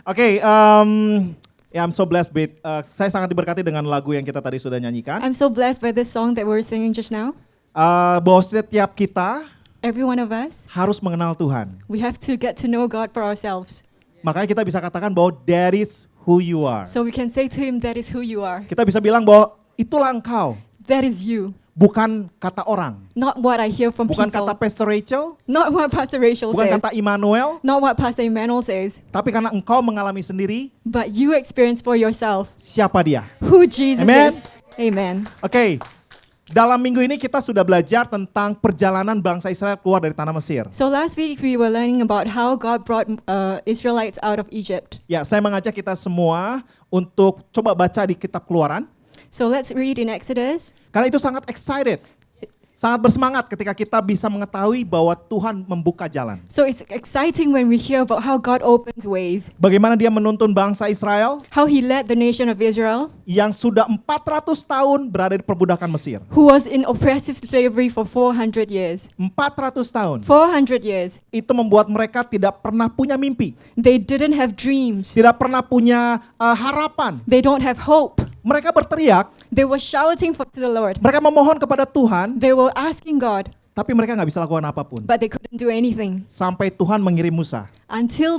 Oke, I'm so blessed with, saya sangat diberkati dengan lagu yang kita tadi sudah nyanyikan. I'm so blessed by this song that we're singing just now. Bahwa setiap kita Every one of us, harus mengenal Tuhan. we have to get to know God for ourselves. Makanya kita bisa katakan bahwa that is who you are. So we can say to him, that is who you are. Kita bisa bilang bahwa itulah engkau, That is you. bukan kata orang, Not what I hear from bukan people. kata Pastor Rachel, Not what Pastor Rachel bukan says. kata Immanuel, Not what Pastor Emmanuel says. tapi karena engkau mengalami sendiri But you experience for yourself siapa dia. who Jesus Amen. is. Amen. Oke, dalam minggu ini kita sudah belajar tentang perjalanan bangsa Israel keluar dari tanah Mesir. So last week we were learning about how God brought Israelites out of Egypt. Ya, saya mengajak kita semua untuk coba baca di kitab Keluaran. So let's read in Exodus. Karena itu sangat excited, sangat bersemangat ketika kita bisa mengetahui bahwa Tuhan membuka jalan. So it's exciting when we hear about how God opens ways, Bagaimana dia menuntun bangsa Israel how he led the nation of Israel, yang sudah 400 tahun berada di perbudakan Mesir. who was in oppressive slavery for 400 years. 400 tahun. 400 years. Itu membuat mereka tidak pernah punya mimpi, They didn't have dreams. tidak pernah punya harapan. They don't have hope. Mereka berteriak, They were shouting to the Lord. mereka memohon kepada Tuhan, They were asking God, tapi mereka nggak bisa lakukan apapun. but they couldn't do anything. Sampai Tuhan mengirim Musa Until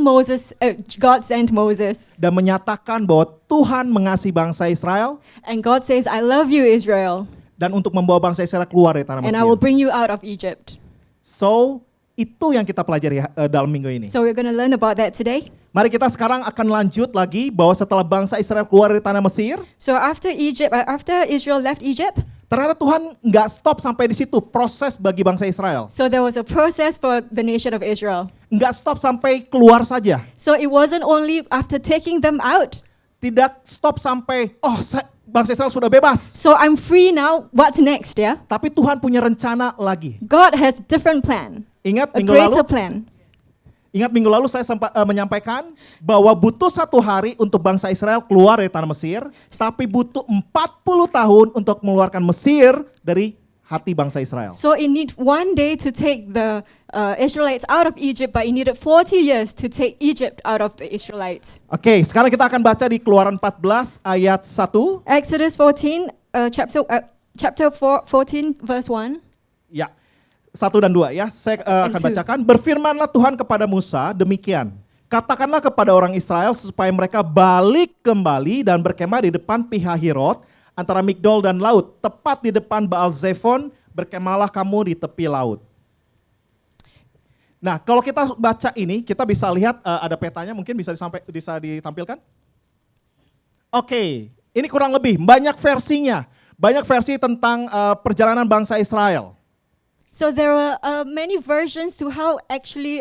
God sent Moses. dan menyatakan bahwa Tuhan mengasihi bangsa Israel And God says, I love you, Israel, dan untuk membawa bangsa Israel keluar dari tanah and I will Mesir. bring you out of Egypt. So, itu yang kita pelajari dalam minggu ini. So we're going to learn about that today. Mari kita sekarang akan lanjut lagi bahwa setelah bangsa Israel keluar dari tanah Mesir, So after Israel left Egypt, ternyata Tuhan nggak stop sampai di situ proses bagi bangsa Israel. so there was a process for the nation of Israel. Nggak stop sampai keluar saja. So it wasn't only after taking them out. Tidak stop sampai, bangsa Israel sudah bebas. So I'm free now. What's next, yeah? Tapi Tuhan punya rencana lagi. God has different plan, Ingat a minggu lalu, greater plan. saya sempat menyampaikan bahwa butuh 1 hari untuk bangsa Israel keluar dari tanah Mesir, tapi butuh 40 tahun untuk mengeluarkan Mesir dari hati bangsa Israel. So it needed 1 day to take the Israelites out of Egypt, but it needed 40 years to take Egypt out of the Israelites. Oke, sekarang kita akan baca di Keluaran 14 ayat 1. Exodus 14, chapter 14, verse 1. Ya, 1 dan 2 ya, saya akan two. bacakan. Berfirmanlah Tuhan kepada Musa demikian. Katakanlah kepada orang Israel supaya mereka balik kembali dan berkemah di depan Pihahirot antara Migdol dan laut, tepat di depan Baal Zephon, berkemahlah kamu di tepi laut. Nah, kalau kita baca ini, kita bisa lihat ada petanya, mungkin bisa ditampilkan. Oke, ini kurang lebih banyak versinya, banyak versi tentang perjalanan bangsa Israel. So there were many versions to how actually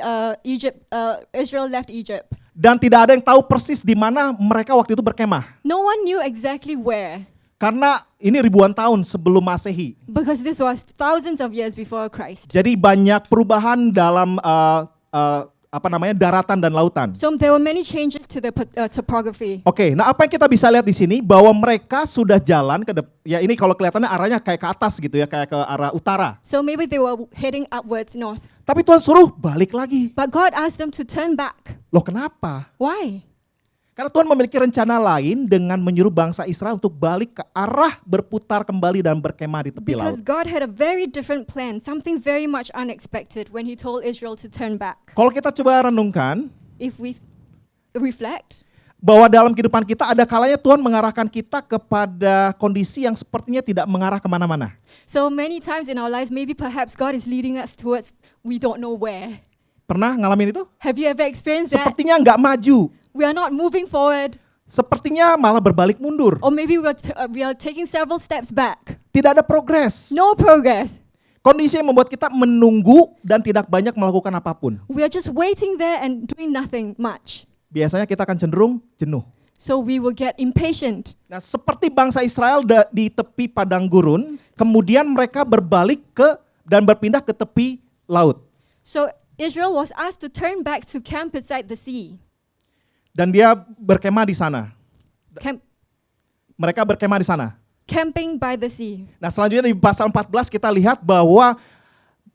Israel left Egypt. Dan tidak ada yang tahu persis di mana mereka waktu itu berkemah. No one knew exactly where, Karena ini ribuan tahun sebelum Masehi. because this was thousands of years before Christ. Jadi banyak perubahan dalam daratan dan lautan. So there were many changes to the topography. Oke, nah apa yang kita bisa lihat di sini bahwa mereka sudah jalan ya ini kalau kelihatannya arahnya kayak ke atas gitu ya, kayak ke arah utara. So maybe they were heading upwards north. Tapi Tuhan suruh balik lagi. But God asked them to turn back. Loh kenapa? Why? Karena Tuhan memiliki rencana lain dengan menyuruh bangsa Israel untuk balik ke arah berputar kembali dan berkemah di tepi Because laut. God had a very different plan, something very much unexpected when he told Israel to turn back. Kalau kita coba renungkan, If we reflect, bahwa dalam kehidupan kita ada kalanya Tuhan mengarahkan kita kepada kondisi yang sepertinya tidak mengarah kemana-mana. so many times in our lives, maybe perhaps God is leading us towards we don't know where. Pernah ngalamin itu? Have you ever experienced that? Sepertinya nggak maju, We are not moving forward, sepertinya malah berbalik mundur. or maybe we are taking several steps back. Tidak ada progres. No progress. Kondisi yang membuat kita menunggu dan tidak banyak melakukan apapun. We are just waiting there and doing nothing much. Biasanya kita akan cenderung jenuh. So we will get impatient. Nah, seperti bangsa Israel di tepi padang gurun, kemudian mereka berbalik dan berpindah ke tepi laut. So Israel was asked to turn back to camp beside the sea. Dan dia berkemah di sana. Camp, Mereka berkemah di sana. camping by the sea. Nah, selanjutnya di pasal 14 kita lihat bahwa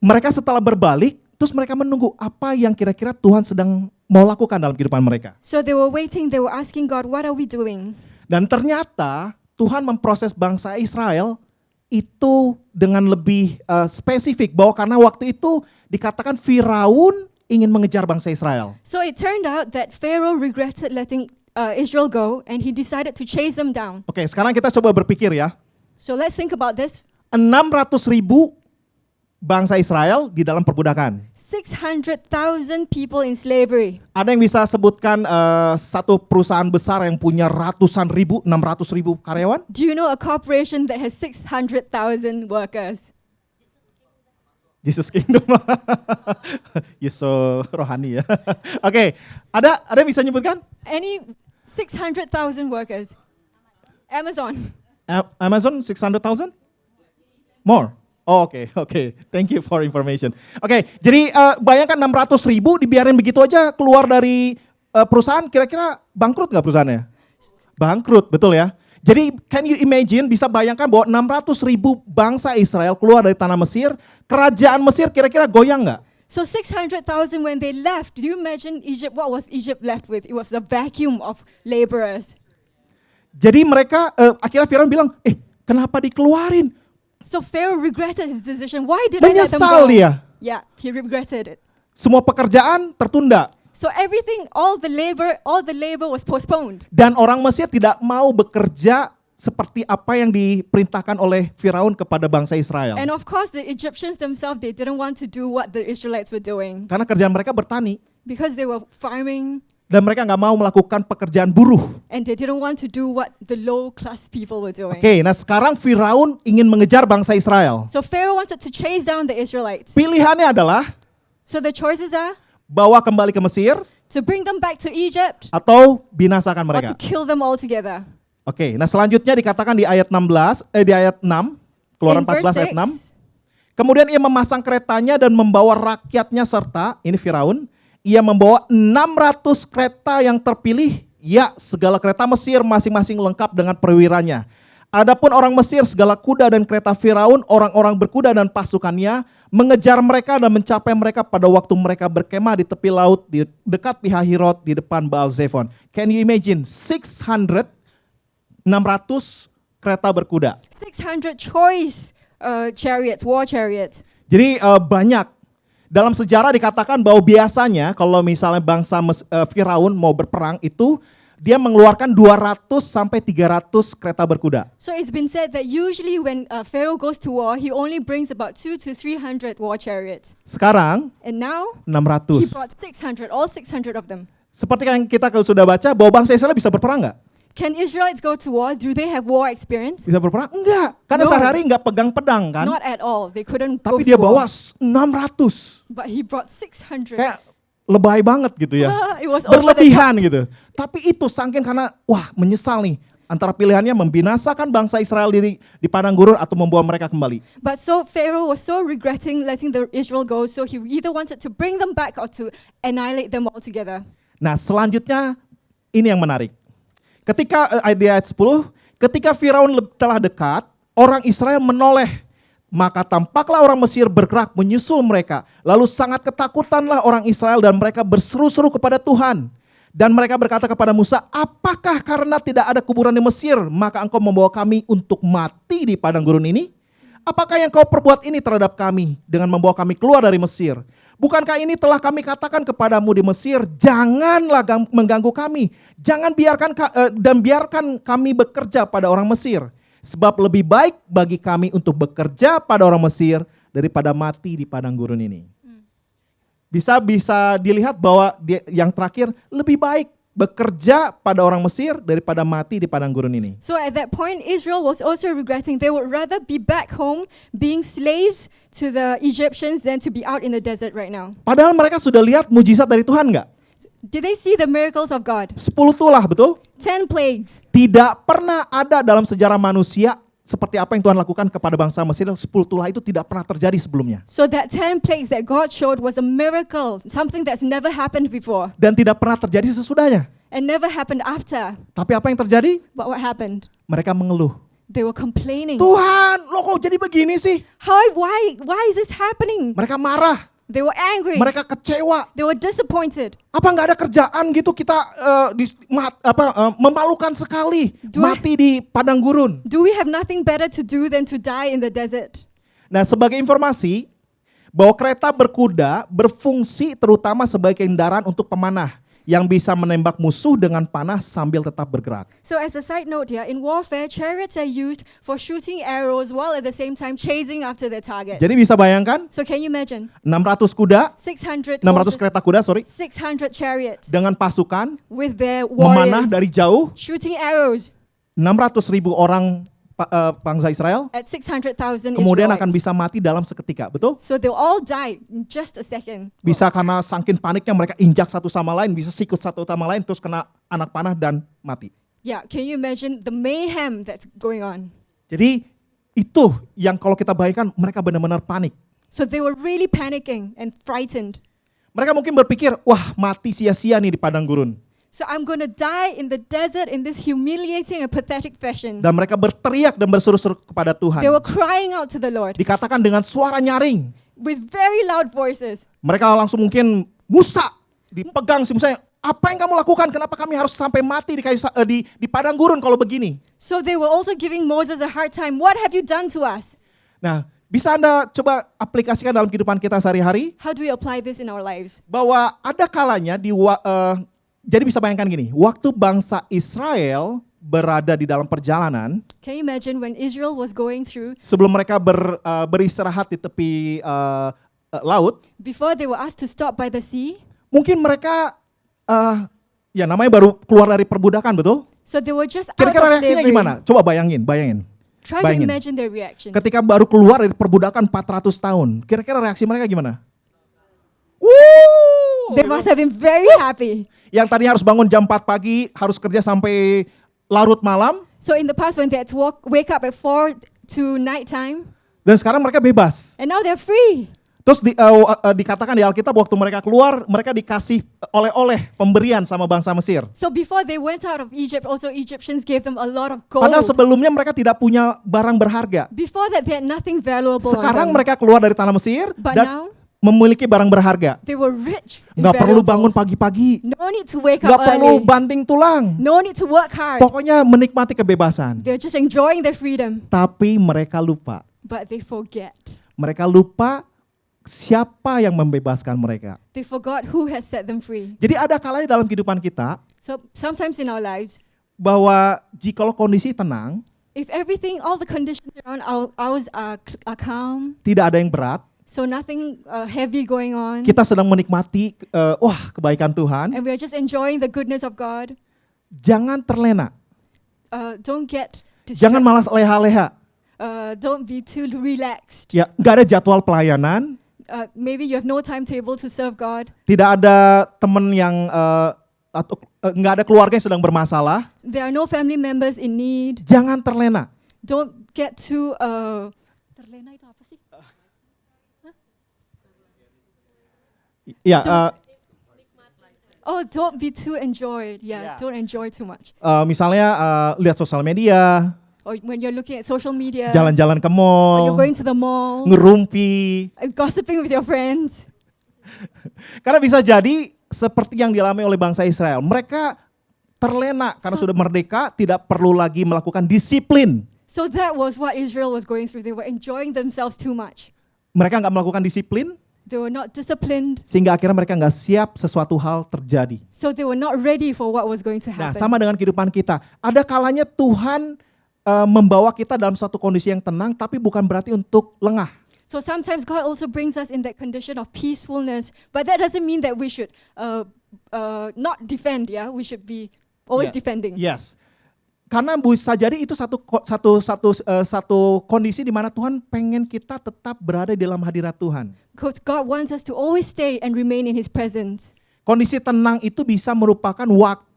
mereka setelah berbalik, terus mereka menunggu apa yang kira-kira Tuhan sedang mau lakukan dalam kehidupan mereka. So they were waiting, they were asking God, what are we doing? Dan ternyata Tuhan memproses bangsa Israel itu dengan lebih spesifik, bahwa karena waktu itu dikatakan Firaun ingin mengejar bangsa Israel. So it turned out that Pharaoh regretted letting Israel go and he decided to chase them down. Oke, sekarang kita coba berpikir ya. So let's think about this. 600.000 bangsa Israel di dalam perbudakan. 600,000 people in slavery. Ada yang bisa sebutkan satu perusahaan besar yang punya ratusan ribu, 600.000 karyawan? Do you know a corporation that has 600,000 workers? Jesus Kingdom. Yesus rohani ya. Oke, ada yang bisa nyebutkan? Any 600,000 workers? Amazon. Amazon 600,000? More. Oh, oke. Thank you for information. Oke, jadi bayangkan 600.000 dibiarin begitu aja keluar dari perusahaan, kira-kira bangkrut nggak perusahaannya? Bangkrut, betul ya. Jadi can you imagine, bisa bayangkan bahwa 600.000 bangsa Israel keluar dari tanah Mesir, kerajaan Mesir kira-kira goyang nggak? So 600,000 when they left, do you imagine Egypt? What was Egypt left with? It was a vacuum of laborers. Jadi mereka akhirnya Firaun bilang, kenapa dikeluarin? So Pharaoh regretted his decision. Why did I let them Menyesal go? dia. Yeah, he regretted it. Semua pekerjaan tertunda. So everything, all the labor was postponed. Dan orang Mesir tidak mau bekerja seperti apa yang diperintahkan oleh Firaun kepada bangsa Israel. And of course, the Egyptians themselves, they didn't want to do what the Israelites were doing Karena kerjaan mereka bertani. because they were farming Dan mereka nggak mau melakukan pekerjaan buruh. and they didn't want to do what the low-class people were doing. Oke, nah sekarang Firaun ingin mengejar bangsa Israel. So Pharaoh wanted to chase down the Israelites. Pilihannya adalah So the choices are bawa kembali ke Mesir to bring them back to Egypt atau binasakan or mereka. to kill them all together. Oke, nah selanjutnya dikatakan di ayat 6, Keluaran In verse 14 ayat 6. 6, Kemudian ia memasang keretanya dan membawa rakyatnya serta, ini Firaun, ia membawa 600 kereta yang terpilih, ya segala kereta Mesir masing-masing lengkap dengan perwiranya. Adapun orang Mesir, segala kuda dan kereta Firaun, orang-orang berkuda dan pasukannya, mengejar mereka dan mencapai mereka pada waktu mereka berkemah di tepi laut, di dekat Pihahirot, di depan Baal Zephon. Can you imagine? 600 kereta berkuda. 600 choice chariots, war chariots. Jadi banyak. Dalam sejarah dikatakan bahwa biasanya kalau misalnya bangsa Firaun mau berperang itu dia mengeluarkan 200 sampai 300 kereta berkuda. So it's been said that usually when Pharaoh goes to war, he only brings about 200 to 300 war chariots. Sekarang And now, 600. he brought 600, all 600 of them. Seperti yang kita sudah baca bahwa bangsa Israel bisa berperang nggak? Can Israelites go to war? Do they have war experience? Bisa berperang? Enggak. Karena No. sehari-hari nggak pegang pedang kan. Not at all. They couldn't go Tapi to dia war. bawa 600. But he brought 600. Kayak lebay banget gitu ya. It was over the top. Berlebihan gitu. Tapi itu saking karena menyesal nih. Antara pilihannya membinasakan bangsa Israel di padang gurun atau membawa mereka kembali. But so Pharaoh was so regretting letting the Israel go, so he either wanted to bring them back or to annihilate them altogether. Nah selanjutnya ini yang menarik. Ketika ayat 10, ketika Firaun telah dekat, orang Israel menoleh. Maka tampaklah orang Mesir bergerak menyusul mereka. Lalu sangat ketakutanlah orang Israel dan mereka berseru-seru kepada Tuhan. Dan mereka berkata kepada Musa, apakah karena tidak ada kuburan di Mesir, maka engkau membawa kami untuk mati di padang gurun ini? Apakah yang kau perbuat ini terhadap kami dengan membawa kami keluar dari Mesir? Bukankah ini telah kami katakan kepadamu di Mesir, janganlah mengganggu kami, biarkan kami bekerja pada orang Mesir. Sebab lebih baik bagi kami untuk bekerja pada orang Mesir daripada mati di padang gurun ini. Bisa dilihat bahwa yang terakhir lebih baik bekerja pada orang Mesir daripada mati di padang gurun ini. So at that point, Israel was also regretting. They would rather be back home being slaves to the Egyptians than to be out in the desert right now. Padahal mereka sudah lihat mujizat dari Tuhan nggak? Did they see the miracles of God? 10 tulah, betul? 10 plagues. Tidak pernah ada dalam sejarah manusia seperti apa yang Tuhan lakukan kepada bangsa Mesir. 10 tulah itu tidak pernah terjadi sebelumnya. So that 10 plagues that God showed was a miracle, something that's never happened before Dan tidak pernah terjadi sesudahnya. and never happened after. Tapi apa yang terjadi? But what happened? Mereka mengeluh. They were complaining. Tuhan, lo kok jadi begini sih? Why is this happening? Mereka marah. They were angry. Mereka kecewa. They were disappointed. Apa nggak ada kerjaan gitu kita memalukan sekali mati di padang gurun. Do we have nothing better to do than to die in the desert? Nah, sebagai informasi bahwa kereta berkuda berfungsi terutama sebagai kendaraan untuk pemanah yang bisa menembak musuh dengan panah sambil tetap bergerak. So as a side note here, in warfare, chariots are used for shooting arrows while at the same time chasing after their targets. Jadi bisa bayangkan So can you imagine? 600 kuda, 600 600 horses, kereta kuda, 600 chariots dengan pasukan with their memanah warriors dari jauh, shooting arrows 600.000 orang bangsa Israel at 600,000 kemudian akan Israelites. bisa mati dalam seketika, betul? So they'll all die in just a second. Bisa karena saking paniknya mereka injak satu sama lain, bisa sikut satu sama lain terus kena anak panah dan mati. Yeah, can you imagine the mayhem that's going on? Jadi itu yang kalau kita bayangkan mereka benar-benar panik. So they were really panicking and frightened. Mereka mungkin berpikir, wah mati sia-sia nih di padang gurun. So I'm going to die in the desert in this humiliating and pathetic fashion. Dan mereka berteriak dan berseru-seru kepada Tuhan. They were crying out to the Lord Dikatakan dengan suara nyaring. with very loud voices. Mereka langsung mungkin Musa dipegang si Musa, apa yang kamu lakukan? Kenapa kami harus sampai mati di padang gurun kalau begini? So they were also giving Moses a hard time. What have you done to us? Nah, bisa Anda coba aplikasikan dalam kehidupan kita sehari-hari How do we apply this in our lives? bahwa ada kalanya jadi bisa bayangkan gini, waktu bangsa Israel berada di dalam perjalanan, Can you imagine when Israel was going through, sebelum mereka beristirahat di tepi laut, before they were asked to stop by the sea? mungkin mereka ya namanya baru keluar dari perbudakan, betul? So they were just out Kira-kira of reaksinya slavery. gimana? Coba bayangin. Try to Bayangin. imagine their reactions. Ketika baru keluar dari perbudakan 400 tahun, kira-kira reaksi mereka gimana? They must have been very happy. Yang tadinya harus bangun jam 4 pagi, harus kerja sampai larut malam, So in the past when they had to wake up at 4 to nighttime, dan sekarang mereka bebas. and now they're free. Terus dikatakan di Alkitab waktu mereka keluar, mereka dikasih oleh-oleh pemberian sama bangsa Mesir. So before they went out of Egypt, also Egyptians gave them a lot of gold. Padahal sebelumnya mereka tidak punya barang berharga. Before that they had nothing valuable Sekarang on them. mereka keluar dari tanah Mesir But dan now memiliki barang berharga. they were rich. in Nggak perlu bangun valuables. pagi-pagi, No need to wake nggak up perlu early. banting tulang. No need to work hard. Pokoknya menikmati kebebasan. They're just enjoying their freedom. Tapi mereka lupa. But they forget. Mereka lupa siapa yang membebaskan mereka. They forgot who has set them free. Jadi ada kalanya dalam kehidupan kita So sometimes in our lives, bahwa jikalau kondisi tenang, if everything, all the conditions around ours are calm, tidak ada yang berat, so nothing heavy going on, kita sedang menikmati kebaikan Tuhan, and we are just enjoying the goodness of God, jangan terlena. don't get Jangan distracted. malas leha-leha. Don't be too relaxed. Ya, nggak ada jadwal pelayanan, Maybe you have no timetable to serve God. tidak ada teman yang atau nggak ada keluarga yang sedang bermasalah. There are no family members in need. Jangan terlena. Don't get too terlena itu apa sih? Ya, Don't be too enjoyed. Yeah. Don't enjoy too much. misalnya lihat sosial media, Or when you're looking at social media, jalan-jalan ke or mall, you're going to the mall, ngerumpi. gossiping with your friends. Karena bisa jadi seperti yang dialami oleh bangsa Israel. Mereka terlena karena sudah merdeka, tidak perlu lagi melakukan disiplin. So that was what Israel was going through. They were enjoying themselves too much. Mereka nggak melakukan disiplin, They were not disciplined. sehingga akhirnya mereka nggak siap sesuatu hal terjadi. So they were not ready for what was going to Nah, happen. sama dengan kehidupan kita. Ada kalanya Tuhan membawa kita dalam suatu kondisi yang tenang, tapi bukan berarti untuk lengah. So sometimes God also brings us in that condition of peacefulness, but that doesn't mean that we should not defend. Yeah, we should be always Yeah. defending. Yes. Karena bisa jadi itu satu kondisi di mana Tuhan pengen kita tetap berada di dalam hadirat Tuhan. Because God wants us to always stay and remain in His presence. Kondisi tenang itu bisa merupakan waktu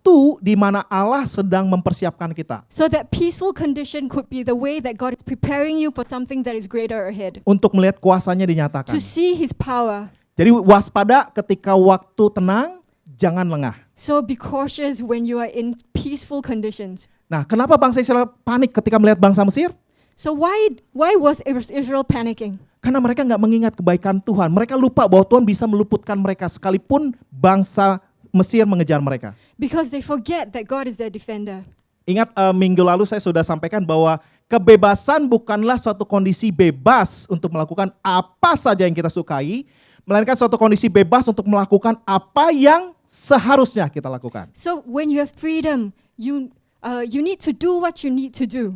di mana Allah sedang mempersiapkan kita So that peaceful condition could be the way that God is preparing you for something that is greater ahead. untuk melihat kuasanya dinyatakan. To see His power. Jadi waspada ketika waktu tenang, jangan lengah. So be cautious when you are in peaceful conditions. Nah, kenapa bangsa Israel panik ketika melihat bangsa Mesir? So why was Israel panicking? Karena mereka nggak mengingat kebaikan Tuhan. Mereka lupa bahwa Tuhan bisa meluputkan mereka sekalipun bangsa Mesir mengejar mereka. Because they forget that God is their defender. Ingat minggu lalu saya sudah sampaikan bahwa kebebasan bukanlah suatu kondisi bebas untuk melakukan apa saja yang kita sukai, melainkan suatu kondisi bebas untuk melakukan apa yang seharusnya kita lakukan. So when you have freedom, you need to do what you need to do.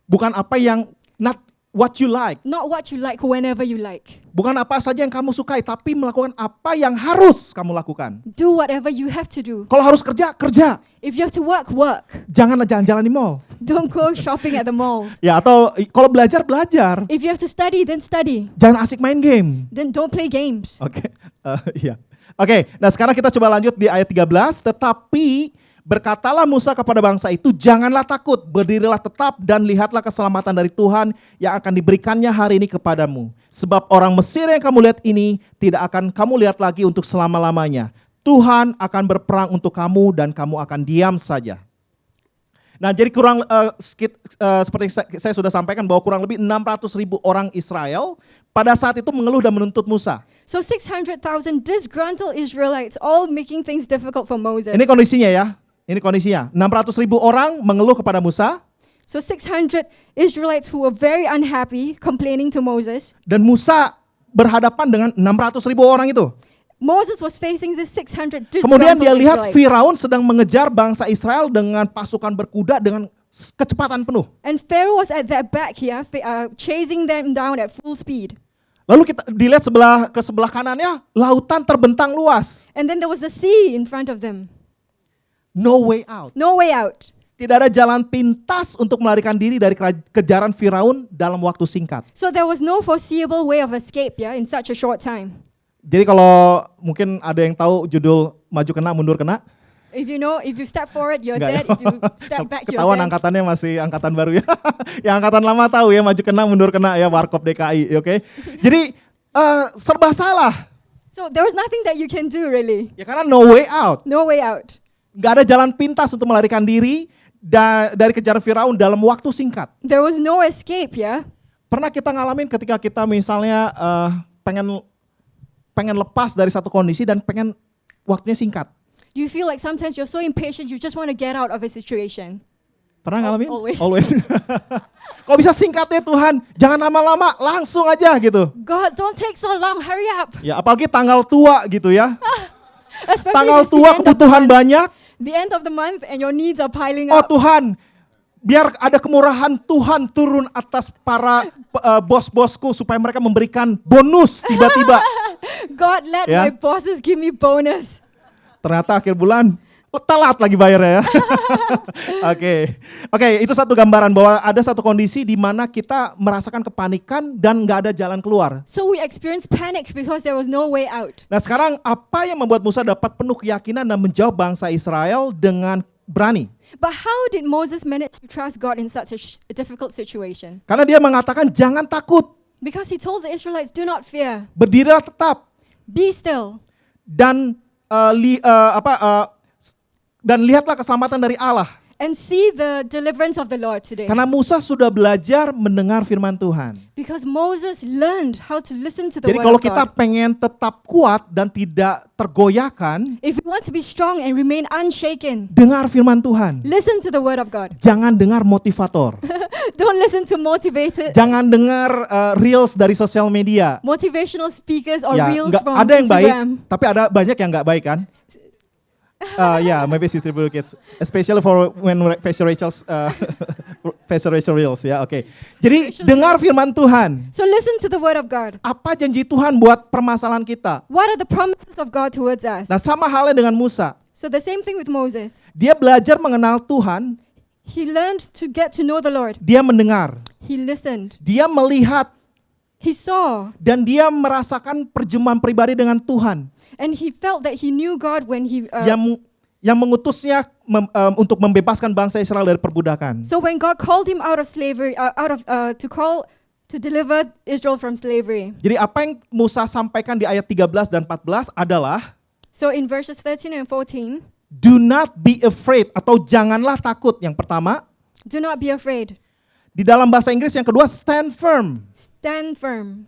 Bukan apa yang not what you like. Not what you like whenever you like. Bukan apa saja yang kamu sukai, tapi melakukan apa yang harus kamu lakukan. Do whatever you have to do. Kalau harus kerja, kerja. If you have to work, work. Jangan jalan-jalan di mall. Don't go shopping at the malls. Ya, atau kalau belajar, belajar. If you have to study, then study. Jangan asik main game. Then don't play games. Oke, iya. Oke, nah sekarang kita coba lanjut di ayat 13. Tetapi berkatalah Musa kepada bangsa itu, janganlah takut, berdirilah tetap dan lihatlah keselamatan dari Tuhan yang akan diberikannya hari ini kepadamu. Sebab orang Mesir yang kamu lihat ini tidak akan kamu lihat lagi untuk selama-lamanya. Tuhan akan berperang untuk kamu dan kamu akan diam saja. Nah, jadi seperti saya sudah sampaikan bahwa kurang lebih 600.000 orang Israel pada saat itu mengeluh dan menuntut Musa. So 600,000 disgruntled Israelites all making things difficult for Moses. Ini kondisinya ya. Ini kondisinya. 600.000 orang mengeluh kepada Musa. So 600 Israelites who were very unhappy, complaining to Moses. Dan Musa berhadapan dengan 600.000 orang itu. Moses was facing this 600 disgruntled Kemudian dia lihat Israelites. Firaun sedang mengejar bangsa Israel dengan pasukan berkuda dengan kecepatan penuh. And Pharaoh was at their back here, chasing them down at full speed. Lalu kita dilihat ke sebelah kanannya, lautan terbentang luas. And then there was the sea in front of them. No way out. No way out. Tidak ada jalan pintas untuk melarikan diri dari kejaran Firaun dalam waktu singkat. So there was no foreseeable way of escape, in such a short time. Jadi kalau mungkin ada yang tahu judul Maju Kena Mundur Kena? If you step forward, you're Enggak dead. ya? If you step back, you're Ketahuan dead. angkatannya masih angkatan baru ya. Yang angkatan lama tahu ya, Maju Kena Mundur Kena ya, Warkop DKI, oke. Jadi serba salah. So there was nothing that you can do really. Ya karena no way out. No way out. Gak ada jalan pintas untuk melarikan diri dari kejaran Firaun dalam waktu singkat. There was no escape, Pernah kita ngalamin ketika kita misalnya pengen lepas dari satu kondisi dan pengen waktunya singkat. Do you feel like sometimes you're so impatient, you just want to get out of a situation? Pernah ngalamin? Always. Kok bisa singkat ya Tuhan? Jangan lama-lama, langsung aja gitu. God, don't take so long, hurry up. Ya apalagi tanggal tua gitu ya. Especially Tanggal if it's tua kebutuhan banyak. the end of the month and your needs are piling Oh up. Tuhan, biar ada kemurahan Tuhan turun atas para bos-bosku supaya mereka memberikan bonus tiba-tiba. God, let Yeah. my bosses give me bonus. Ternyata akhir bulan telat lagi bayarnya ya. Oke, itu satu gambaran bahwa ada satu kondisi di mana kita merasakan kepanikan dan nggak ada jalan keluar. So we experienced panic because there was no way out. Nah sekarang apa yang membuat Musa dapat penuh keyakinan dan menjawab bangsa Israel dengan berani? But how did Moses manage to trust God in such a difficult situation? Karena dia mengatakan jangan takut, Because he told the Israelites, do not fear, berdirilah tetap be still, dan dan lihatlah keselamatan dari Allah. and see the deliverance of the Lord today. Karena Musa sudah belajar mendengar firman Tuhan. Because Moses learned how to listen to the Jadi word kalau of kita God. pengen tetap kuat dan tidak tergoyahkan, If we want to be strong and remain unshaken, dengar firman Tuhan. listen to the word of God. Jangan dengar motivator. Don't listen to motivated, Jangan dengar reels dari sosial media. motivational speakers or Ya, reels from ada yang baik, Instagram. tapi ada banyak yang nggak baik kan? Maybe Sister Blue Kids, especially for when Pastor Rachel reels ya. Oke. Jadi dengar firman Tuhan. So listen to the word of God. Apa janji Tuhan buat permasalahan kita? What are the promises of God towards us? Nah, sama halnya dengan Musa. So the same thing with Moses. Dia belajar mengenal Tuhan, He learned to get to know the Lord. dia mendengar, He listened. dia melihat, He saw. dan dia merasakan perjumpaan pribadi dengan Tuhan And he felt that he knew God when he... yang mengutusnya untuk membebaskan bangsa Israel dari perbudakan. So when God called him out of slavery, to deliver Israel from slavery. Jadi apa yang Musa sampaikan di ayat 13 dan 14 adalah So in verses 13 and 14, do not be afraid atau janganlah takut. Yang pertama, do not be afraid. di dalam bahasa Inggris yang kedua stand firm. Stand firm.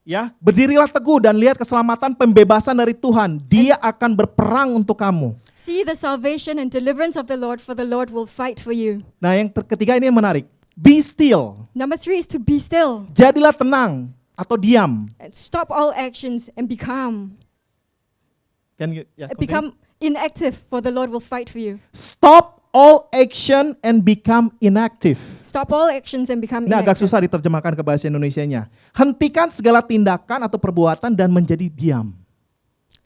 Ya, berdirilah teguh dan lihat keselamatan pembebasan dari Tuhan. Dia akan berperang untuk kamu. See the salvation and deliverance of the Lord, for the Lord will fight for you. Nah, yang ketiga ini yang menarik. Be still. Number 3 is to be still Jadilah tenang atau diam. and stop all actions and become Continue? become inactive, for the Lord will fight for you. Stop all action and become inactive. Stop all actions and become Ini agak inactive. susah diterjemahkan ke bahasa Indonesianya. Hentikan segala tindakan atau perbuatan dan menjadi diam.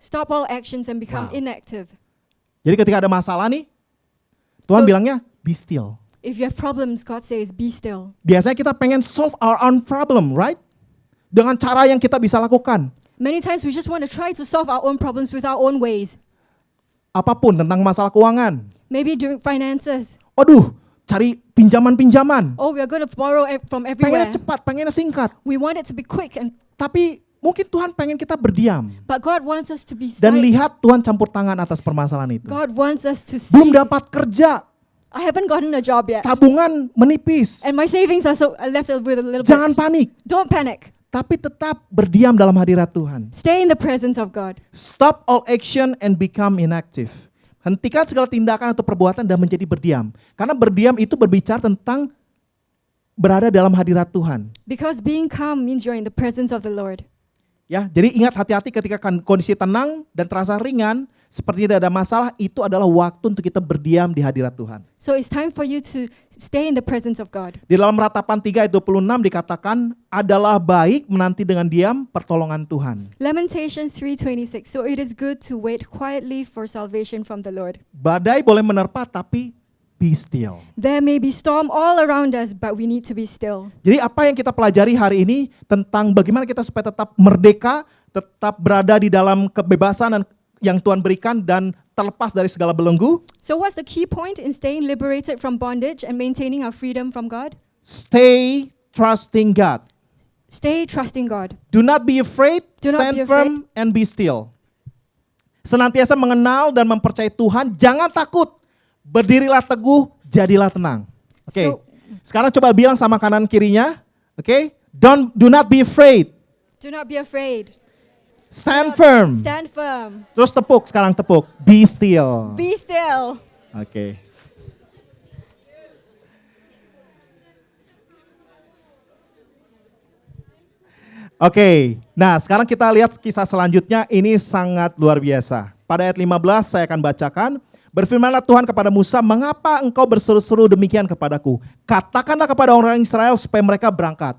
Stop all actions and become Wow. inactive. Jadi ketika ada masalah nih, Tuhan So- bilangnya be still. If you have problems, God says, be still. Biasanya kita pengen solve our own problem, right? Dengan cara yang kita bisa lakukan. Many times we just want to try to solve our own problems with our own ways. Apapun tentang masalah keuangan. Maybe during finances. Waduh, cari pinjaman-pinjaman. Oh, we are going to borrow from Pengennya everywhere. cepat, pengennya singkat. We want it to be quick, Tapi mungkin Tuhan pengen kita berdiam. but God wants us to be Dan silent. lihat Tuhan campur tangan atas permasalahan itu. God wants us to see. Belum dapat kerja, I haven't gotten a job yet, tabungan menipis. and my savings are left with a little Jangan bit. panik, Don't panic. tapi tetap berdiam dalam hadirat Tuhan. Stay in the presence of God. Stop all action and become inactive. Hentikan segala tindakan atau perbuatan dan menjadi berdiam. Karena berdiam itu berbicara tentang berada dalam hadirat Tuhan. Because being calm means you're in the presence of the Lord. Ya, jadi ingat hati-hati ketika kondisi tenang dan terasa ringan, seperti tidak ada masalah, itu adalah waktu untuk kita berdiam di hadirat Tuhan. So it's time for you to stay in the presence of God. Di dalam Ratapan 3 ayat 26 dikatakan, adalah baik menanti dengan diam pertolongan Tuhan. Lamentations 3:26. So it is good to wait quietly for salvation from the Lord. Badai boleh menerpa, tapi be still. There may be storm all around us, but we need to be still. Jadi apa yang kita pelajari hari ini tentang bagaimana kita supaya tetap merdeka, tetap berada di dalam kebebasan yang Tuhan berikan dan terlepas dari segala belenggu. So what's the key point in staying liberated from bondage and maintaining our freedom from God? Stay trusting God. Stay trusting God. Do not be afraid, Do not stand be firm and be still. Senantiasa mengenal dan mempercayai Tuhan, jangan takut. Berdirilah teguh, jadilah tenang. Oke. So- Sekarang coba bilang sama kanan kirinya, oke? Do not be afraid. Do not be afraid. Stand firm. Stand firm. Terus tepuk, sekarang tepuk. Be still. Be still. Oke. Oke, nah sekarang kita lihat kisah selanjutnya, ini sangat luar biasa. Pada ayat 15 saya akan bacakan. Berfirmanlah Tuhan kepada Musa, mengapa engkau berseru-seru demikian kepadaku? Katakanlah kepada orang Israel supaya mereka berangkat.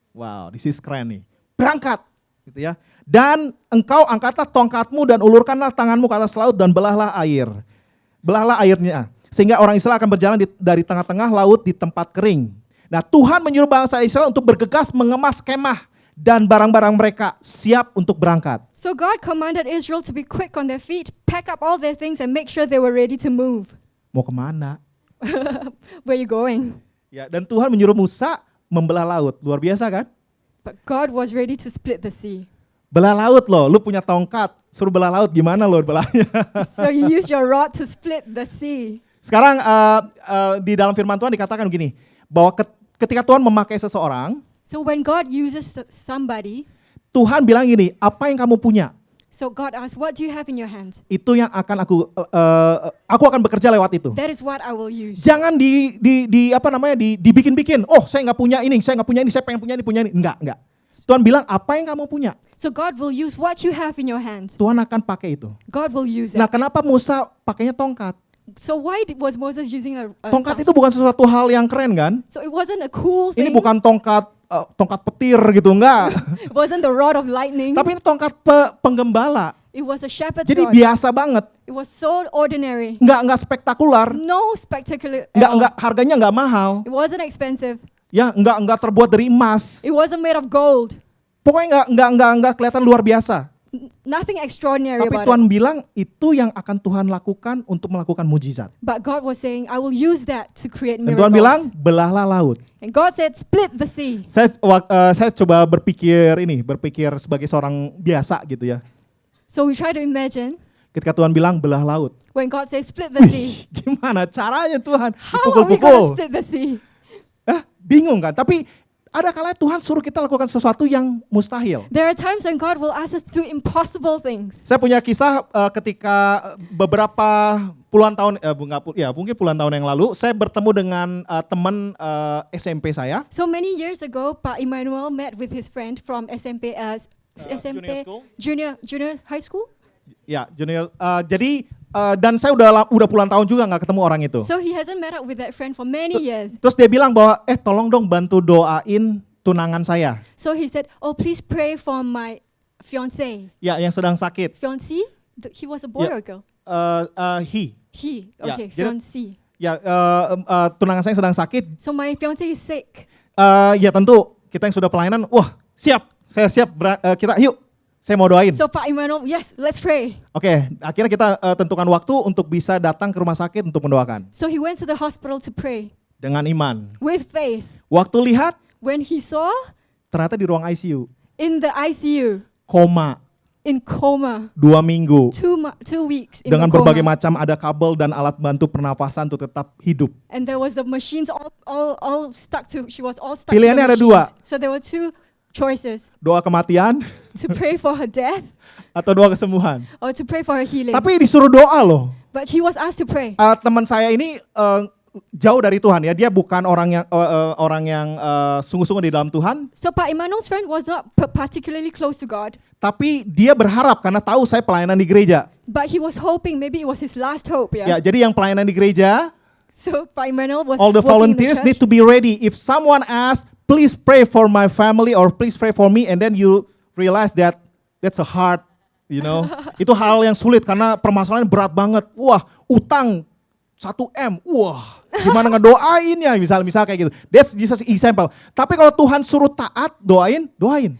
Wow, this is keren nih. Berangkat, gitu ya. Dan engkau angkatlah tongkatmu dan ulurkanlah tanganmu ke atas laut dan belahlah air. Belahlah airnya. Sehingga orang Israel akan berjalan dari tengah-tengah laut di tempat kering. Nah, Tuhan menyuruh bangsa Israel untuk bergegas mengemas kemah dan barang-barang mereka siap untuk berangkat. So God commanded Israel to be quick on their feet, pack up all their things and make sure they were ready to move. Mau kemana? Where are you going? Ya, dan Tuhan menyuruh Musa membelah laut. Luar biasa kan? But God was ready to split the sea. Belah laut loh, lu punya tongkat, suruh belah laut, gimana lo belahnya? So you use your rod to split the sea. Sekarang di dalam firman Tuhan dikatakan begini, bahwa ketika Tuhan memakai seseorang, So when God uses somebody, Tuhan bilang gini, apa yang kamu punya? so God asks, what do you have in your hand? Itu yang akan aku akan bekerja lewat itu. That is what I will use. Jangan dibikin-bikin. Oh, saya nggak punya ini, saya nggak punya ini, saya pengen punya ini. Enggak. Tuhan bilang apa yang kamu punya? So God will use what you have in your hand. Tuhan akan pakai itu. God will use Nah, it. kenapa Musa pakainya tongkat? So why was Moses using a Tongkat staff? itu bukan sesuatu hal yang keren kan? So it wasn't a cool Ini thing. bukan tongkat petir gitu, enggak. It wasn't the rod of lightning. Tapi ini tongkat penggembala. It was a shepherd's Jadi rod. biasa banget. It was so ordinary. Enggak spektakular. No spectacular. at all. Enggak harganya enggak mahal. It wasn't expensive. Ya, enggak terbuat dari emas. It wasn't made of gold. Pokoknya enggak kelihatan luar biasa. Nothing extraordinary Tapi about Tuhan it. bilang itu yang akan Tuhan lakukan untuk melakukan mujizat. But God was saying, I will use that to create Dan Tuhan bilang, miracles. belahlah laut. And God said, split the sea. Saya coba berpikir sebagai seorang biasa gitu ya. So we try to imagine Ketika Tuhan bilang belah laut. when God says, split the sea. Gimana caranya Tuhan? How are we going to Dipukul-pukul. split the sea? Bingung kan? Tapi Ada kalanya Tuhan suruh kita lakukan sesuatu yang mustahil. There are times when God will ask us to do impossible things. Saya punya kisah ketika beberapa puluhan tahun, mungkin puluhan tahun yang lalu, saya bertemu dengan teman SMP saya. So many years ago, Pak Emmanuel met with his friend from SMP, Junior school. junior high school. Ya, junior. Dan saya udah puluhan tahun juga nggak ketemu orang itu. So he hasn't met up with that friend for many years. Terus dia bilang bahwa, tolong dong bantu doain tunangan saya. So he said, "Oh, please pray for my fiancé." Ya, yang sedang sakit. Fiancé? He was a boy Yeah. or girl? He. He. Yeah, Okay, jadi- fiancé. Ya, tunangan saya sedang sakit. So my fiancé is sick. Ya tentu kita yang sudah pelayanan, wah siap, saya siap. Kita yuk, saya mau doain. So Pak Emmanuel, yes, let's pray. Oke, akhirnya kita tentukan waktu untuk bisa datang ke rumah sakit untuk mendoakan So he went to the hospital to pray dengan iman. with faith. Waktu lihat, When he saw ternyata di ruang ICU, in the ICU, koma in coma, 2 minggu 2 weeks in dengan the coma. berbagai macam ada kabel dan alat bantu pernapasan untuk tetap hidup. And there was the machines all stuck to, she was all stuck Pilihannya to ada the dua. machines. So there were 2 choices, Doa kematian to pray for her death atau doa kesembuhan. or to pray for her healing. Tapi disuruh doa loh. But he was asked to pray. Teman saya ini jauh dari Tuhan ya. Dia bukan orang yang sungguh-sungguh di dalam Tuhan. So Pak Emmanuel's friend was not particularly close to God, Tapi dia berharap karena tahu saya pelayanan di gereja. but he was hoping maybe it was his last hope. Ya, jadi yang pelayanan di gereja, So Pak Emmanuel was all the working in the volunteers church. need to be ready. If someone asks, please pray for my family or please pray for me, and then you realize that that's a hard, itu hal yang sulit karena permasalahan berat banget. Wah, utang 1 M. Wah, gimana ngedoainnya? Misal kayak gitu. That's just example. Tapi kalau Tuhan suruh taat, doain.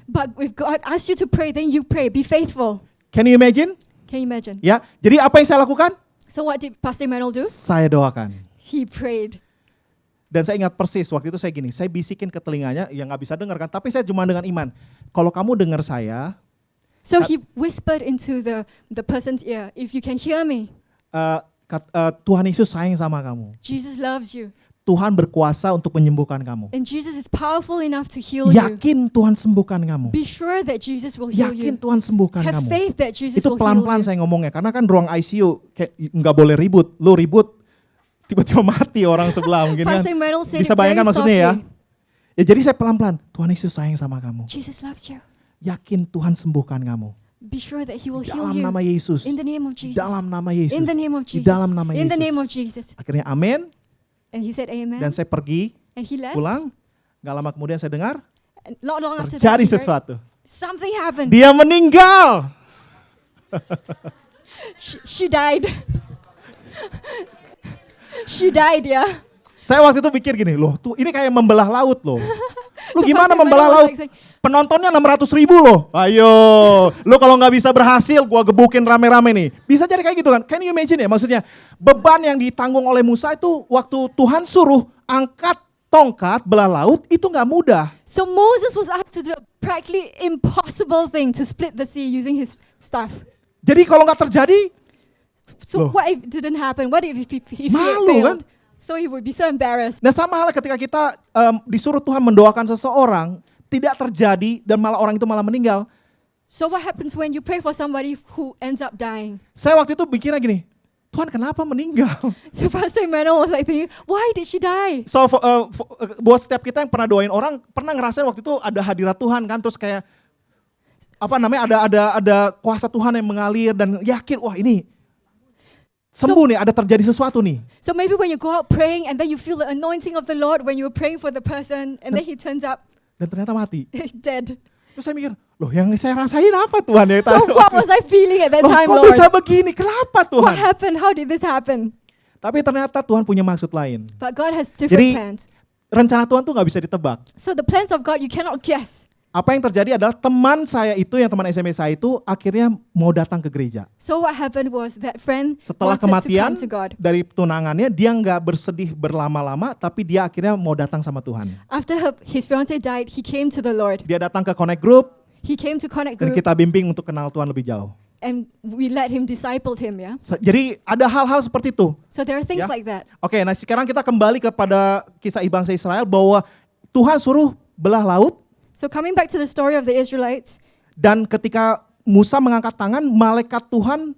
But if God asks you to pray, then you pray. Be faithful. Can you imagine? Can you imagine? Ya, jadi apa yang saya lakukan? So what did Pastor Emmanuel do? Saya doakan. He prayed. Dan saya ingat persis waktu itu saya gini, saya bisikin ke telinganya, yang nggak bisa dengar kan, tapi saya cuma dengan iman. Kalau kamu dengar saya, So he whispered into the person's ear, if you can hear me, Tuhan Yesus sayang sama kamu. Jesus loves you. Tuhan berkuasa untuk menyembuhkan kamu. And Jesus is powerful enough to heal you. Yakin Tuhan sembuhkan kamu. Be sure that Jesus will heal Yakin you. Tuhan sembuhkan Have kamu. faith that Jesus Itu will heal pelan-pelan you. saya ngomongnya, karena kan ruang ICU kayak nggak boleh ribut. Lo ribut, tiba-tiba mati orang sebelah mungkin kan. Pastor Emmanuel said Bisa it very bayangkan maksudnya ya? softly. Ya jadi saya pelan-pelan, Tuhan Yesus sayang sama kamu. Jesus loves you. Yakin Tuhan sembuhkan kamu. Be sure that he will heal Dalam you. nama Yesus. In the name of Di Jesus. dalam nama Yesus. In the name of Di Jesus. dalam nama Yesus. In the name of Jesus. Akhirnya amin. And he said amen. Dan saya pergi And he left. pulang. Gak lama kemudian saya dengar And not long after that, terjadi he heard sesuatu. something happened. Dia meninggal. She died. She died, ya. Saya waktu itu pikir gini, loh tuh ini kayak membelah laut loh. Lu So gimana Pastor membelah Emmanuel was laut? like saying, Penontonnya 600.000 loh. Ayo, lu kalau nggak bisa berhasil, gua gebukin rame-rame nih. Bisa jadi kayak gitu kan? Can you imagine ya? Maksudnya beban yang ditanggung oleh Musa itu waktu Tuhan suruh angkat tongkat belah laut itu nggak mudah. So Moses was asked to do a practically impossible thing, to split the sea using his staff. Jadi kalau nggak terjadi, So Loh. what if it didn't happen? What if he Malu, failed? So he would be so embarrassed. nah sama halnya ketika kita disuruh Tuhan mendoakan seseorang, tidak terjadi dan malah orang itu malah meninggal. So what happens when you pray for somebody who ends up dying? Saya waktu itu pikirnya gini, Tuhan kenapa meninggal? So Pastor Emmanuel was like thinking, why did she die? So buat setiap kita yang pernah doain orang, pernah ngerasain waktu itu ada hadirat Tuhan kan, terus kayak apa namanya ada kuasa Tuhan yang mengalir dan yakin wah ini sembuh nih, ada terjadi sesuatu nih. So maybe when you go out praying and then you feel the anointing of the Lord when you were praying for the person and then he turns up Dan ternyata mati. dead. Terus saya mikir, loh yang saya rasain apa Tuhan ya? So what was I feeling at that Loh, time, kok Lord? bisa begini? Kenapa What Tuhan? happened? How did this happen? Tapi ternyata Tuhan punya maksud lain. But God has different Jadi plans. rencana Tuhan tuh nggak bisa ditebak. So the plans of God you cannot guess. Apa yang terjadi adalah teman saya itu, yang teman SMP saya itu akhirnya mau datang ke gereja. So what happened was that friend Setelah wanted to kematian come to God. dari tunangannya, dia nggak bersedih berlama-lama, tapi dia akhirnya mau datang sama Tuhan. After his fiancée died, he came to the Lord. Dia datang ke Connect Group, He came to Connect dan Group kita bimbing untuk kenal Tuhan lebih jauh. and we let him disciple him, yeah? Jadi ada hal-hal seperti itu. So there are things Ya. like that. Oke, nah sekarang kita kembali kepada kisah bangsa Israel bahwa Tuhan suruh belah laut, So coming back to the story of the Israelites, dan ketika Musa mengangkat tangan, malaikat Tuhan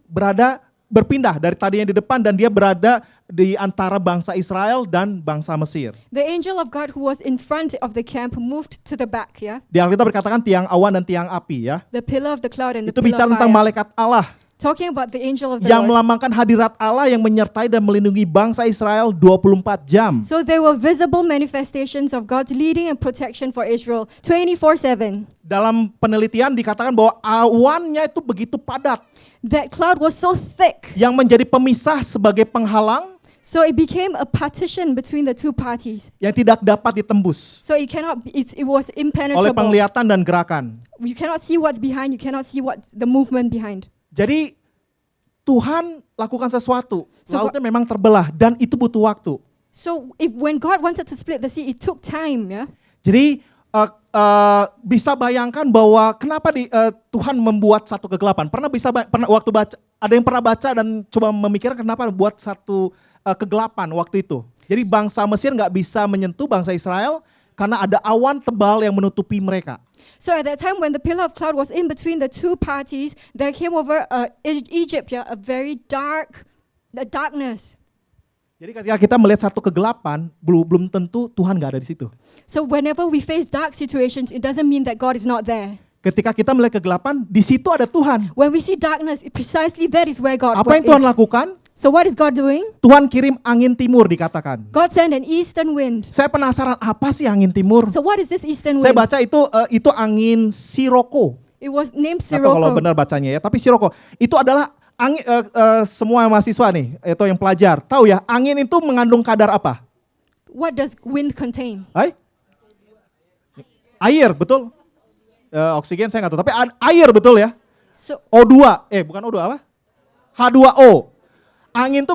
berpindah dari tadinya di depan dan dia berada di antara bangsa Israel dan bangsa Mesir. the angel of God who was in front of the camp moved to the back, yeah? Di Alkitab berkatakan tiang awan dan tiang api ya. The pillar of the cloud and the Itu pillar bicara of tentang fire. malaikat Allah Talking about the angel of the yang Lord. melambangkan hadirat Allah yang menyertai dan melindungi bangsa Israel 24 jam. So there were visible manifestations of God's leading and protection for Israel 24/7. Dalam penelitian dikatakan bahwa awannya itu begitu padat That cloud was so thick, yang menjadi pemisah sebagai penghalang so it became a partition between the two parties. yang tidak dapat ditembus So it was oleh impenetrable. penglihatan dan gerakan. You cannot see what's behind, you cannot see what the movement behind. Jadi Tuhan lakukan sesuatu, So, lautnya memang terbelah dan itu butuh waktu. So when God wanted to split the sea, it took time, yeah? Jadi bisa bayangkan bahwa kenapa Tuhan membuat satu kegelapan. Pernah waktu baca, ada yang pernah baca dan coba memikirkan kenapa buat satu kegelapan waktu itu. Jadi bangsa Mesir nggak bisa menyentuh bangsa Israel karena ada awan tebal yang menutupi mereka. So at that time when the pillar of cloud was in between the two parties, there came over Egypt, yeah, a very darkness. Jadi ketika kita melihat satu kegelapan, belum tentu Tuhan nggak ada di situ. So whenever we face dark situations, it doesn't mean that God is not there. Ketika kita melihat kegelapan, di situ ada Tuhan. When we see darkness, precisely that is where God Apa yang Tuhan is. lakukan? So what is God doing? Tuhan kirim angin timur dikatakan. God sent an eastern wind. Saya penasaran apa sih angin timur? So what is this eastern Saya wind? baca itu angin Sirocco. It was named Nggak tahu kalau Sirocco. benar bacanya ya, tapi Sirocco itu adalah angin. Semua mahasiswa nih atau yang pelajar tahu ya, angin itu mengandung kadar apa? What does wind contain? Hai? Air, betul? Oksigen saya nggak tahu, tapi air betul ya. So O2, bukan O2 apa? H2O. Angin itu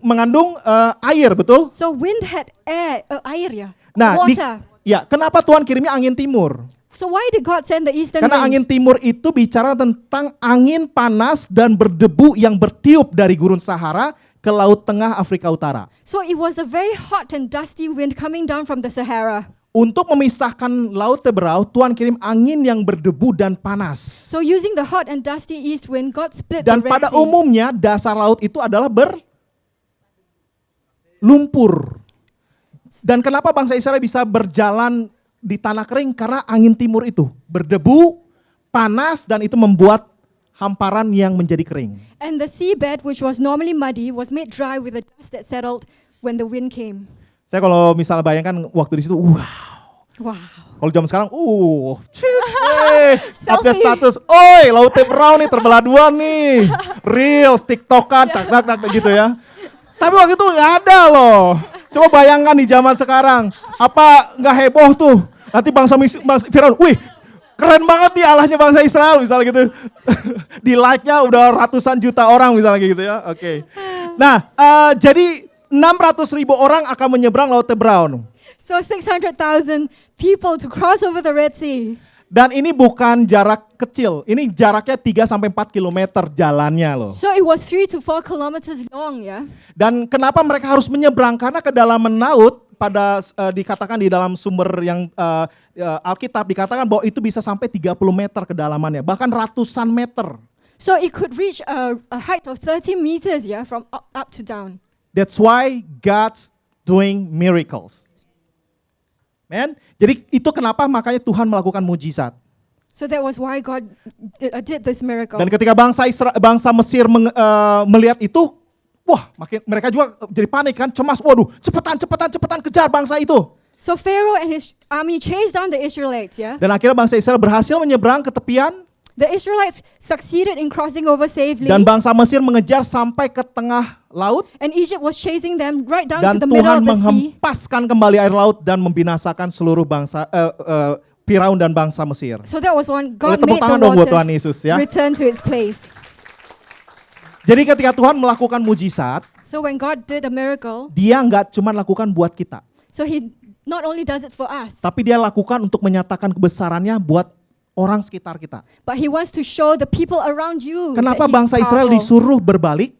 mengandung air, betul? so wind had air, yeah. Nah, Water. kenapa Tuhan kirimnya angin timur? So why did God send the eastern Karena wind? angin timur itu bicara tentang angin panas dan berdebu yang bertiup dari gurun Sahara ke Laut Tengah Afrika Utara. So it was a very hot and dusty wind coming down from the Sahara. Untuk memisahkan Laut Teberau, Tuhan kirim angin yang berdebu dan panas. So using the hot and dusty east wind, God split Dan the Red pada Sea. umumnya dasar laut itu adalah berlumpur. Dan kenapa bangsa Israel bisa berjalan di tanah kering? Karena angin timur itu berdebu, panas, dan itu membuat hamparan yang menjadi kering. And the seabed, which was normally muddy, was made dry with the dust that settled when the wind came. Saya kalau misalnya bayangkan waktu di situ, wow. Wow. Kalau zaman sekarang, Selfie. update status, oi, Laut Teberau nih terbelah dua nih, reels, tiktokan, tak gitu ya. Tapi waktu itu nggak ada loh. Coba bayangkan di zaman sekarang, apa nggak heboh tuh? Nanti bangsa Firaun, wih, keren banget nih Allahnya bangsa Israel misalnya gitu. Di like-nya udah ratusan juta orang misalnya gitu ya. Oke. Nah, jadi 600.000 orang akan menyeberang Laut Teberau. So 600,000 people to cross over the Red Sea. Dan ini bukan jarak kecil, ini jaraknya 3-4 kilometer jalannya loh. So it was 3 to 4 kilometers long, yeah. Dan kenapa mereka harus menyeberang? Karena kedalaman laut dikatakan di dalam sumber yang Alkitab dikatakan bahwa itu bisa sampai 30 meter kedalamannya, bahkan ratusan meter. So it could reach a height of 30 meters, yeah, from up to down. That's why God's doing miracles. Man, jadi itu kenapa makanya Tuhan melakukan mujizat. So that was why God did this miracle. Dan ketika bangsa Mesir melihat itu, wah, makin mereka juga jadi panik kan, cemas. Waduh, cepetan kejar bangsa itu. So Pharaoh and his army chased down the Israelites, yeah. Dan akhirnya bangsa Israel berhasil menyeberang ke tepian. The Israelites succeeded in crossing over safely. Dan bangsa Mesir mengejar sampai ke tengah laut. And Egypt was chasing them right down Dan to the middle Tuhan of the sea. menghempaskan kembali air laut dan membinasakan seluruh bangsa Firaun dan bangsa Mesir. So that was when Boleh God tepuk made tangan the dong buat Tuhan waters Yesus ya. return to its place. Jadi ketika Tuhan melakukan mujizat, So when God did a miracle, Dia nggak cuma lakukan buat kita, so He not only does it for us, tapi Dia lakukan untuk menyatakan kebesarannya buat orang sekitar kita. but He wants to show the people around you Kenapa that He's bangsa Israel powerful. disuruh berbalik?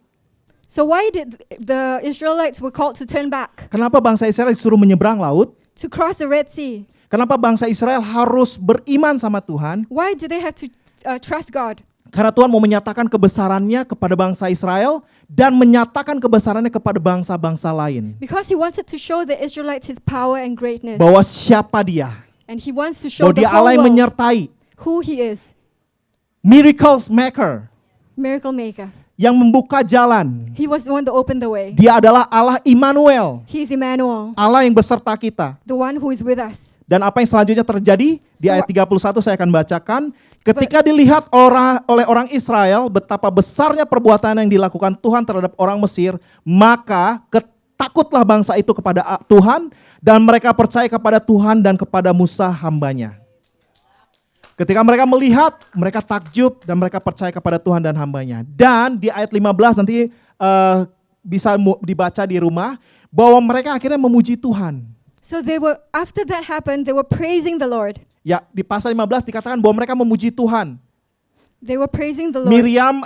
So why did the Israelites were called to turn back, Kenapa bangsa Israel disuruh menyeberang laut? to cross the Red Sea? Kenapa bangsa Israel harus beriman sama Tuhan? Why do they have to trust God? Karena Tuhan mau menyatakan kebesarannya kepada bangsa Israel dan menyatakan kebesarannya kepada bangsa-bangsa lain. Because he wanted to show the Israelites his power and greatness. Bahwa siapa dia? And he wants to show Bahwa the dia whole Allah yang world menyertai. who he is. Miracles maker. Miracle maker. Yang membuka jalan. He was the one to open the way. Dia adalah Allah Immanuel. He is Emmanuel, Allah yang beserta kita. the one who is with us. Dan apa yang selanjutnya terjadi? Di So- ayat 31 saya akan bacakan. Ketika dilihat oleh orang Israel betapa besarnya perbuatan yang dilakukan Tuhan terhadap orang Mesir, maka takutlah bangsa itu kepada Tuhan dan mereka percaya kepada Tuhan dan kepada Musa hambanya. Ketika mereka melihat, mereka takjub dan mereka percaya kepada Tuhan dan hambanya. Dan di ayat 15 nanti bisa dibaca di rumah bahwa mereka akhirnya memuji Tuhan. So after that happened, they were praising the Lord. Ya, di pasal 15 dikatakan bahwa mereka memuji Tuhan. They were praising the Lord. Miriam,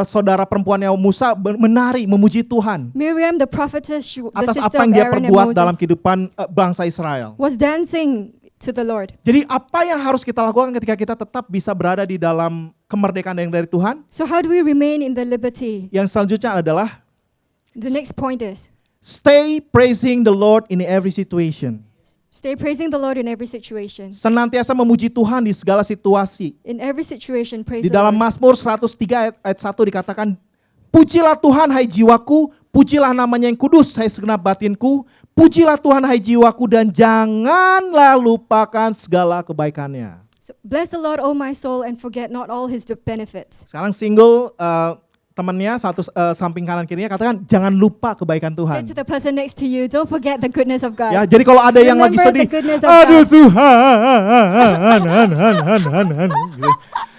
saudara perempuannya Musa, menari, memuji Tuhan Miriam, the prophetess, the atas sister apa of yang dia Aaron and perbuat dalam Moses, kehidupan bangsa Israel. was dancing to the Lord. Jadi apa yang harus kita lakukan ketika kita tetap bisa berada di dalam kemerdekaan yang dari Tuhan? So how do we remain in the liberty? Yang selanjutnya adalah The next point is, stay praising the Lord in every situation. stay praising the Lord in every situation. Senantiasa memuji Tuhan di segala situasi. In every situation, praise Di the dalam Lord. Mazmur 103 ayat 1 dikatakan, pujilah Tuhan hai jiwaku, pujilah namanya yang kudus hai segenap batinku, pujilah Tuhan hai jiwaku dan janganlah lupakan segala kebaikannya. So, bless the Lord, O my soul, and forget not all his benefits. Sekarang single temannya samping kanan kirinya katakan jangan lupa kebaikan Tuhan. Say to the person next to you, don't forget the goodness of God. Ya, jadi kalau ada yang lagi Remember sedih, the goodness of aduh God. Tuhan, gitu.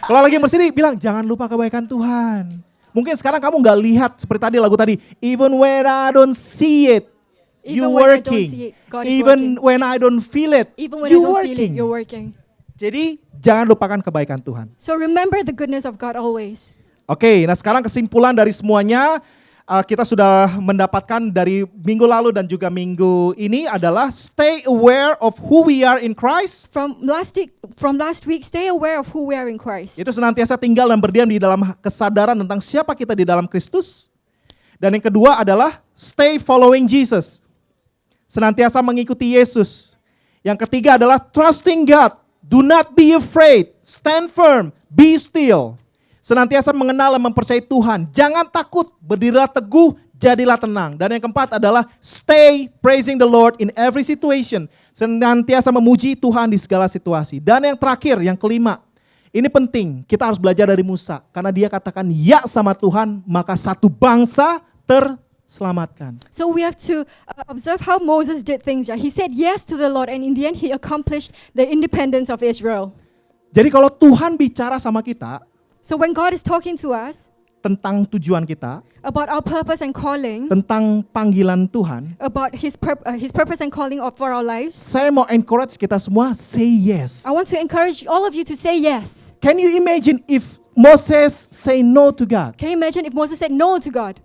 Kalau lagi bersedih bilang jangan lupa kebaikan Tuhan. Mungkin sekarang kamu nggak lihat seperti tadi lagu tadi, even when I don't see it, you Even when I don't working. see it, God is Even working. when I don't feel it, Even when you I don't working. feel it, you're working. Jadi jangan lupakan kebaikan Tuhan. So remember the goodness of God always. Oke, nah sekarang kesimpulan dari semuanya kita sudah mendapatkan dari minggu lalu dan juga minggu ini adalah stay aware of who we are in Christ. From last week, stay aware of who we are in Christ. Itu senantiasa tinggal dan berdiam di dalam kesadaran tentang siapa kita di dalam Kristus. Dan yang kedua adalah stay following Jesus. Senantiasa mengikuti Yesus. Yang ketiga adalah trusting God. Do not be afraid. Stand firm. Be still. Senantiasa mengenal dan mempercayai Tuhan. Jangan takut, berdirilah teguh, jadilah tenang. Dan yang keempat adalah stay praising the Lord in every situation. Senantiasa memuji Tuhan di segala situasi. Dan yang terakhir, yang kelima, ini penting, kita harus belajar dari Musa. Karena dia katakan ya sama Tuhan, maka satu bangsa terselamatkan. So we have to observe how Moses did things. He said yes to the Lord, and in the end he accomplished the independence of Israel. Jadi kalau Tuhan bicara sama kita So when God is talking to us tentang tujuan kita, about our purpose and calling, tentang panggilan Tuhan, about his purpose and calling for our lives, saya mau encourage kita semua say yes. I want to encourage all of you to say yes. Can you imagine if Moses say no to God? Can you imagine if Moses said no to God?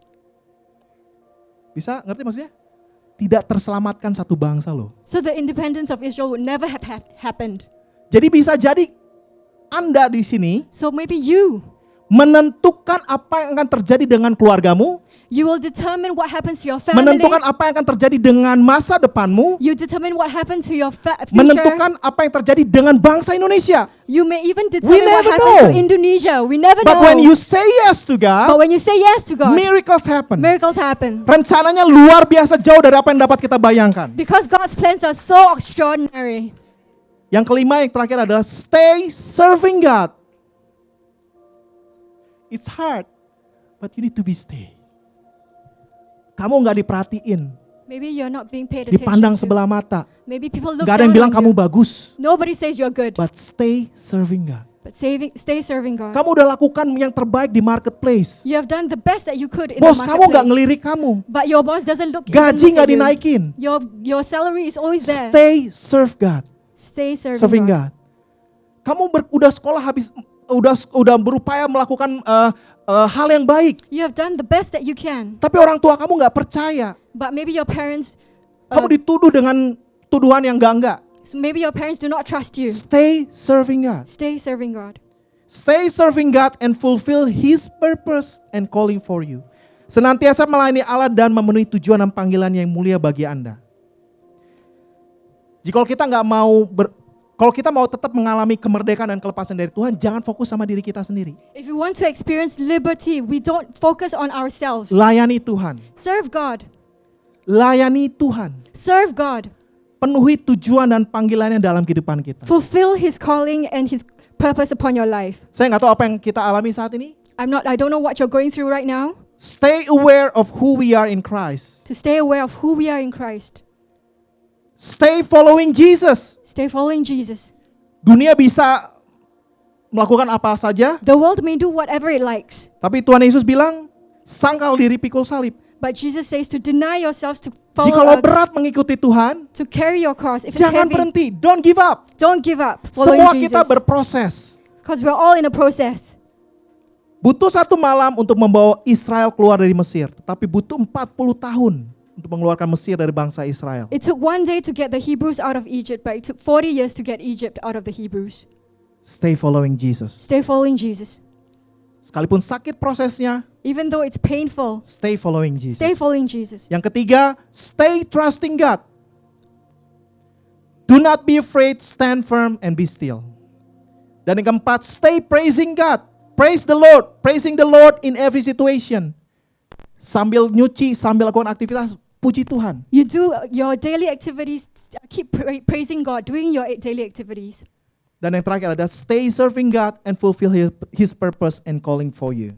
Bisa ngerti maksudnya? Tidak terselamatkan satu bangsa loh. So the independence of Israel would never have happened. Jadi bisa jadi Anda di sini So maybe you menentukan apa yang akan terjadi dengan keluargamu, will determine what happens to your family. menentukan apa yang akan terjadi dengan masa depanmu, You determine what happens to your future. menentukan apa yang terjadi dengan bangsa Indonesia. You may even determine what never happens to know. Indonesia. We never But know. when you say yes to But God, when you say yes to God, miracles happen. miracles happen. Rencananya luar biasa jauh dari apa yang dapat kita bayangkan. Because God's plans are so extraordinary. Yang kelima, yang terakhir adalah stay serving God. It's hard, but you need to be stay. Kamu nggak diperhatiin, Maybe you're not being paid attention dipandang to. sebelah mata. Maybe people look Gak ada down yang bilang on kamu you. bagus, Nobody says you're good. but stay serving God. But stay serving God. Kamu udah lakukan yang terbaik di marketplace. You have done the best that you could in Bos the kamu nggak marketplace. ngelirik kamu, But your boss doesn't look. even gaji look nggak at you. dinaikin. Your salary is always there. Stay serve God, Stay serving serving God. God. Kamu udah sekolah habis, udah berupaya melakukan hal yang baik, You have done the best that you can. tapi orang tua kamu nggak percaya. But maybe your parents Kamu dituduh dengan tuduhan yang enggak. So maybe your parents do not trust you. Stay serving God. Stay serving God. Stay serving God and fulfill His purpose and calling for you. Senantiasa melayani Allah dan memenuhi tujuan dan panggilan yang mulia bagi Anda. Jika kalau kita mau tetap mengalami kemerdekaan dan kelepasan dari Tuhan, jangan fokus sama diri kita sendiri. If we want to experience liberty, we don't focus on ourselves. Layani Tuhan. Serve God. Layani Tuhan. Serve God. Penuhi tujuan dan panggilannya dalam kehidupan kita. Fulfill His calling and His purpose upon your life. Saya nggak tahu apa yang kita alami saat ini. I don't know what you're going through right now. Stay aware of who we are in Christ. To stay aware of who we are in Christ. Stay following Jesus. Stay following Jesus. Dunia bisa melakukan apa saja, The world may do whatever it likes, tapi Tuhan Yesus bilang, sangkal diri pikul salib. but Jesus says to deny yourselves, to Jikalau follow, berat mengikuti Tuhan, to carry your cross. If it's jangan heavy, berhenti, don't give up. don't give up following Semua kita Jesus. berproses. Because we're all in a process. Butuh 1 malam untuk membawa Israel keluar dari Mesir, tetapi butuh 40 tahun untuk mengeluarkan Mesir dari bangsa Israel. It took one day to get the Hebrews out of Egypt, but it took 40 years to get Egypt out of the Hebrews. Stay following Jesus. Stay following Jesus. Sekalipun sakit prosesnya, Even though it's painful, stay following Jesus. stay following Jesus. Yang ketiga, stay trusting God. Do not be afraid, stand firm and be still. Dan yang keempat, stay praising God. Praise the Lord, praising the Lord in every situation. Sambil nyuci, sambil lakukan aktivitas, puji Tuhan. You do your daily activities, keep praising God, doing your daily activities. Dan yang terakhir adalah stay serving God and fulfill His purpose and calling for you.